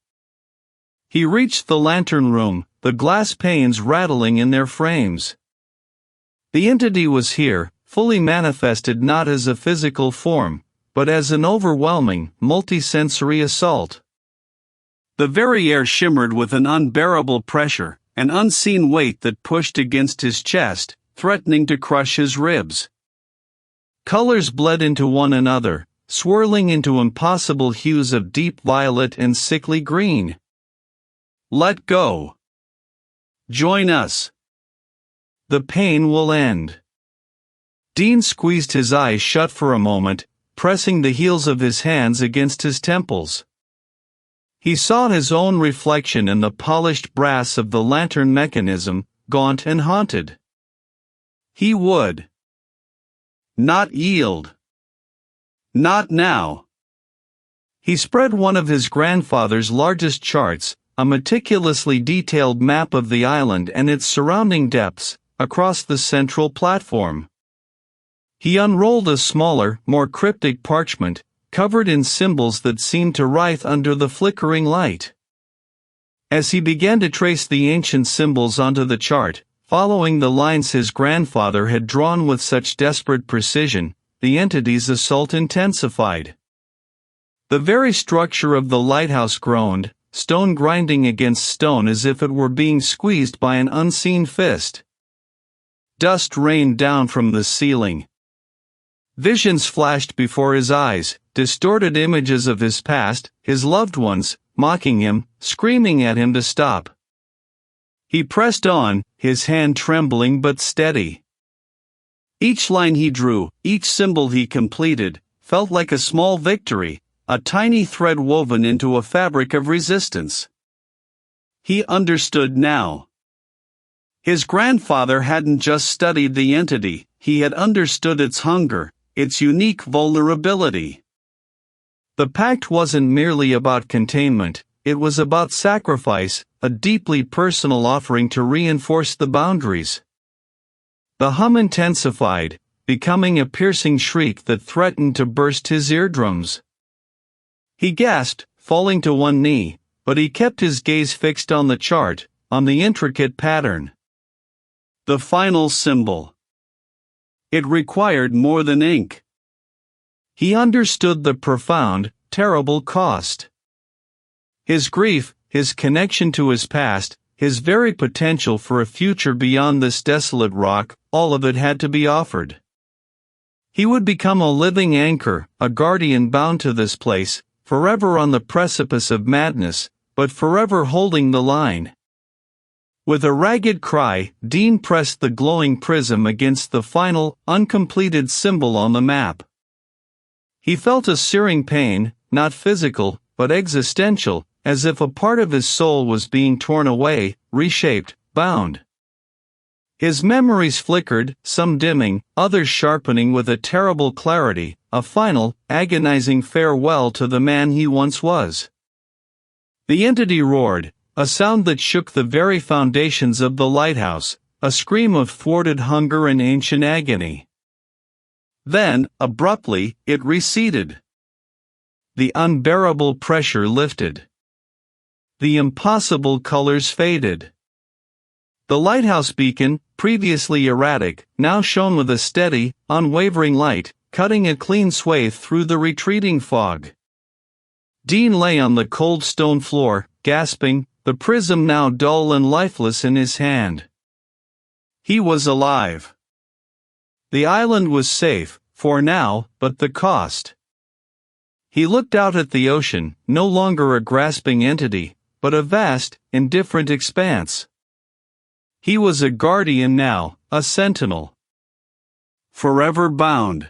He reached the lantern room, the glass panes rattling in their frames. The entity was here, fully manifested not as a physical form, but as an overwhelming, multisensory assault. The very air shimmered with an unbearable pressure, an unseen weight that pushed against his chest, threatening to crush his ribs. Colors bled into one another, swirling into impossible hues of deep violet and sickly green. Let go. Join us. The pain will end. Dean squeezed his eyes shut for a moment, pressing the heels of his hands against his temples. He saw his own reflection in the polished brass of the lantern mechanism, gaunt and haunted. He would not yield. Not now. He spread one of his grandfather's largest charts, a meticulously detailed map of the island and its surrounding depths, across the central platform. He unrolled a smaller, more cryptic parchment, covered in symbols that seemed to writhe under the flickering light. As he began to trace the ancient symbols onto the chart, following the lines his grandfather had drawn with such desperate precision, the entity's assault intensified. The very structure of the lighthouse groaned, stone grinding against stone as if it were being squeezed by an unseen fist. Dust rained down from the ceiling. Visions flashed before his eyes, distorted images of his past, his loved ones, mocking him, screaming at him to stop. He pressed on, his hand trembling but steady. Each line he drew, each symbol he completed, felt like a small victory, a tiny thread woven into a fabric of resistance. He understood now. His grandfather hadn't just studied the entity, he had understood its hunger, its unique vulnerability. The pact wasn't merely about containment, it was about sacrifice, a deeply personal offering to reinforce the boundaries. The hum intensified, becoming a piercing shriek that threatened to burst his eardrums. He gasped, falling to one knee, but he kept his gaze fixed on the chart, on the intricate pattern. The final symbol. It required more than ink. He understood the profound, terrible cost. His grief, his connection to his past, his very potential for a future beyond this desolate rock, all of it had to be offered. He would become a living anchor, a guardian bound to this place, forever on the precipice of madness, but forever holding the line. With a ragged cry, Dean pressed the glowing prism against the final, uncompleted symbol on the map. He felt a searing pain, not physical, but existential, as if a part of his soul was being torn away, reshaped, bound. His memories flickered, some dimming, others sharpening with a terrible clarity, a final, agonizing farewell to the man he once was. The entity roared, a sound that shook the very foundations of the lighthouse, a scream of thwarted hunger and ancient agony. Then, abruptly, it receded. The unbearable pressure lifted. The impossible colors faded. The lighthouse beacon, previously erratic, now shone with a steady, unwavering light, cutting a clean swathe through the retreating fog. Dean lay on the cold stone floor, gasping, the prism now dull and lifeless in his hand. He was alive. The island was safe, for now, but the cost. He looked out at the ocean, no longer a grasping entity, but a vast, indifferent expanse. He was a guardian now, a sentinel. Forever bound.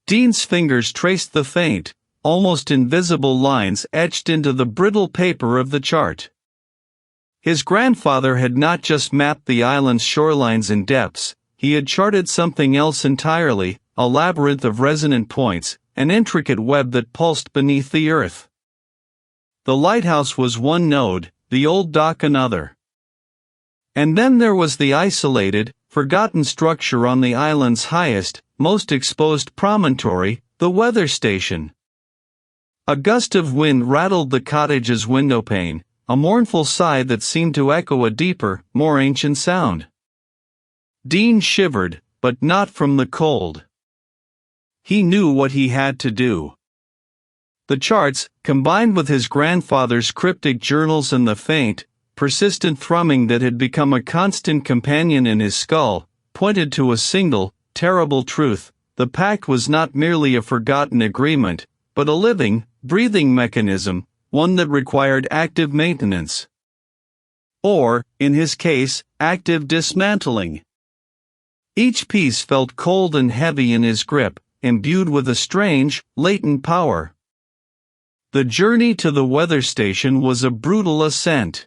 Dean's fingers traced the faint, almost invisible lines etched into the brittle paper of the chart. His grandfather had not just mapped the island's shorelines and depths, he had charted something else entirely, a labyrinth of resonant points, an intricate web that pulsed beneath the earth. The lighthouse was one node, the old dock another. And then there was the isolated, forgotten structure on the island's highest, most exposed promontory, the weather station. A gust of wind rattled the cottage's windowpane, a mournful sigh that seemed to echo a deeper, more ancient sound. Dean shivered, but not from the cold. He knew what he had to do. The charts, combined with his grandfather's cryptic journals and the faint, persistent thrumming that had become a constant companion in his skull, pointed to a single, terrible truth: the pact was not merely a forgotten agreement, but a living, breathing mechanism, one that required active maintenance. Or, in his case, active dismantling. Each piece felt cold and heavy in his grip, imbued with a strange, latent power. The journey to the weather station was a brutal ascent.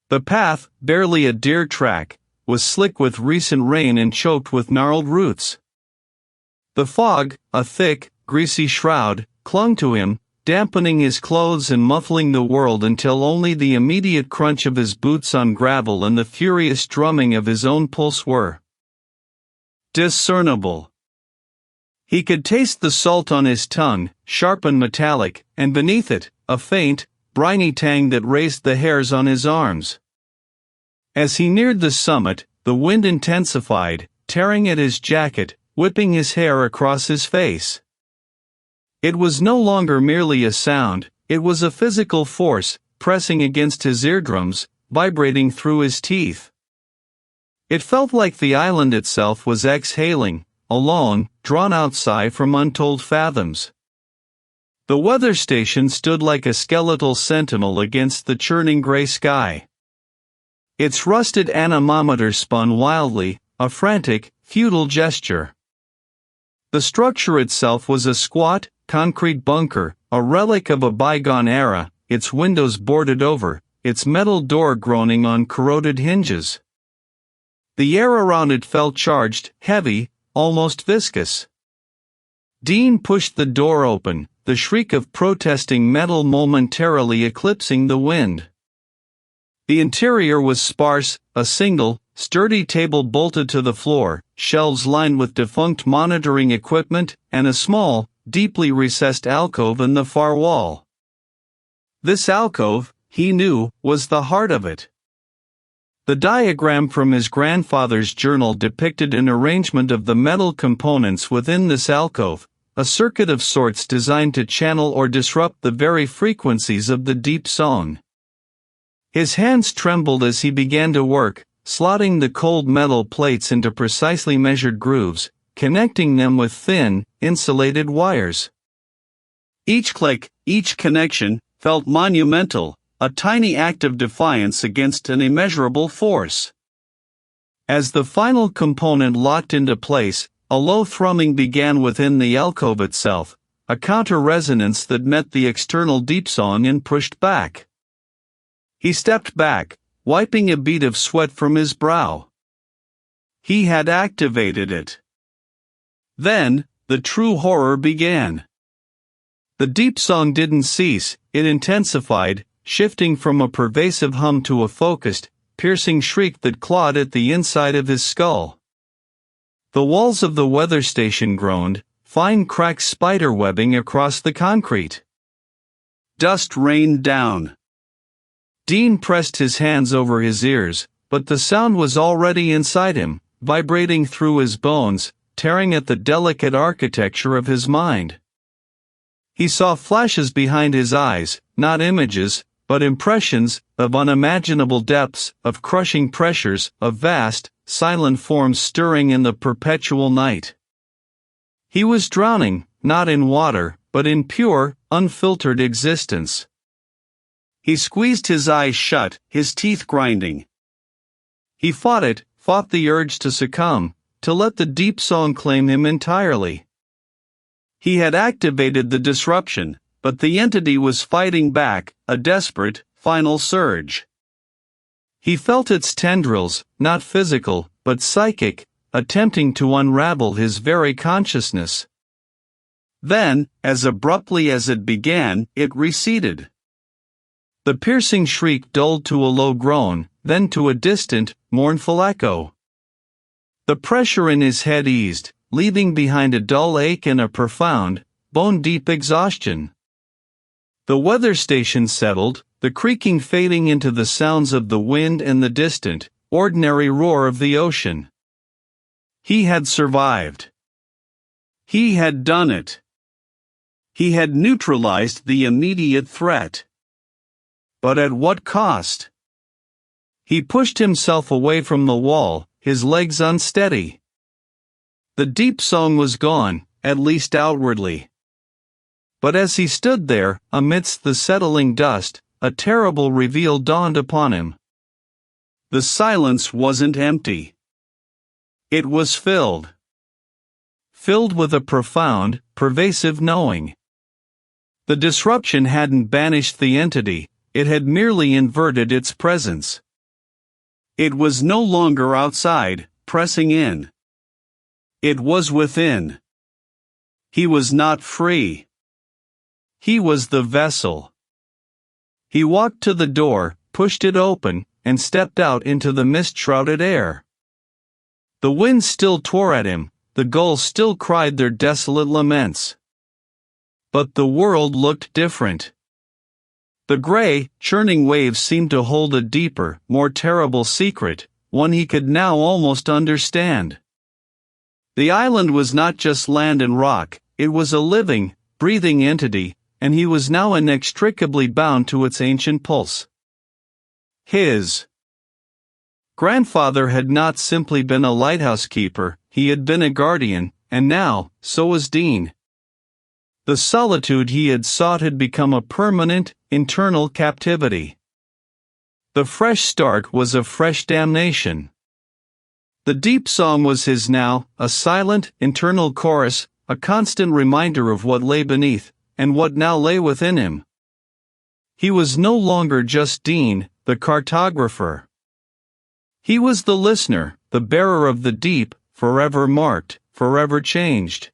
The path, barely a deer track, was slick with recent rain and choked with gnarled roots. The fog, a thick, greasy shroud, clung to him, dampening his clothes and muffling the world until only the immediate crunch of his boots on gravel and the furious drumming of his own pulse were discernible. He could taste the salt on his tongue, sharp and metallic, and beneath it, a faint, briny tang that raised the hairs on his arms. As he neared the summit, the wind intensified, tearing at his jacket, whipping his hair across his face. It was no longer merely a sound, it was a physical force, pressing against his eardrums, vibrating through his teeth. It felt like the island itself was exhaling, a long, drawn-out sigh from untold fathoms. The weather station stood like a skeletal sentinel against the churning gray sky. Its rusted anemometer spun wildly, a frantic, futile gesture. The structure itself was a squat, concrete bunker, a relic of a bygone era, its windows boarded over, its metal door groaning on corroded hinges. The air around it felt charged, heavy, almost viscous. Dean pushed the door open, the shriek of protesting metal momentarily eclipsing the wind. The interior was sparse, a single, sturdy table bolted to the floor, shelves lined with defunct monitoring equipment, and a small, deeply recessed alcove in the far wall. This alcove, he knew, was the heart of it. The diagram from his grandfather's journal depicted an arrangement of the metal components within this alcove, a circuit of sorts designed to channel or disrupt the very frequencies of the deep song. His hands trembled as he began to work, slotting the cold metal plates into precisely measured grooves, connecting them with thin, insulated wires. Each click, each connection, felt monumental, a tiny act of defiance against an immeasurable force. As the final component locked into place, a low thrumming began within the alcove itself, a counter-resonance that met the external deep song and pushed back. He stepped back, wiping a bead of sweat from his brow. He had activated it. Then, the true horror began. The deep song didn't cease, it intensified, shifting from a pervasive hum to a focused, piercing shriek that clawed at the inside of his skull. The walls of the weather station groaned, fine cracked spider-webbing across the concrete. Dust rained down. Dean pressed his hands over his ears, but the sound was already inside him, vibrating through his bones, tearing at the delicate architecture of his mind. He saw flashes behind his eyes, not images, but impressions, of unimaginable depths, of crushing pressures, of vast, silent forms stirring in the perpetual night. He was drowning, not in water, but in pure, unfiltered existence. He squeezed his eyes shut, his teeth grinding. He fought the urge to succumb, to let the deep song claim him entirely. He had activated the disruption, but the entity was fighting back, a desperate, final surge. He felt its tendrils, not physical, but psychic, attempting to unravel his very consciousness. Then, as abruptly as it began, it receded. The piercing shriek dulled to a low groan, then to a distant, mournful echo. The pressure in his head eased, leaving behind a dull ache and a profound, bone-deep exhaustion. The weather station settled, the creaking fading into the sounds of the wind and the distant, ordinary roar of the ocean. He had survived. He had done it. He had neutralized the immediate threat. But at what cost? He pushed himself away from the wall, his legs unsteady. The deep song was gone, at least outwardly. But as he stood there, amidst the settling dust, a terrible reveal dawned upon him. The silence wasn't empty. It was filled. Filled with a profound, pervasive knowing. The disruption hadn't banished the entity, it had merely inverted its presence. It was no longer outside, pressing in. It was within. He was not free. He was the vessel. He walked to the door, pushed it open, and stepped out into the mist-shrouded air. The wind still tore at him, the gulls still cried their desolate laments. But the world looked different. The gray, churning waves seemed to hold a deeper, more terrible secret, one he could now almost understand. The island was not just land and rock, it was a living, breathing entity, and he was now inextricably bound to its ancient pulse. His grandfather had not simply been a lighthouse keeper, he had been a guardian, and now, so was Dean. The solitude he had sought had become a permanent, internal captivity. The fresh start was a fresh damnation. The deep song was his now, a silent, internal chorus, a constant reminder of what lay beneath, and what now lay within him. He was no longer just Dean, the cartographer. He was the listener, the bearer of the deep, forever marked, forever changed.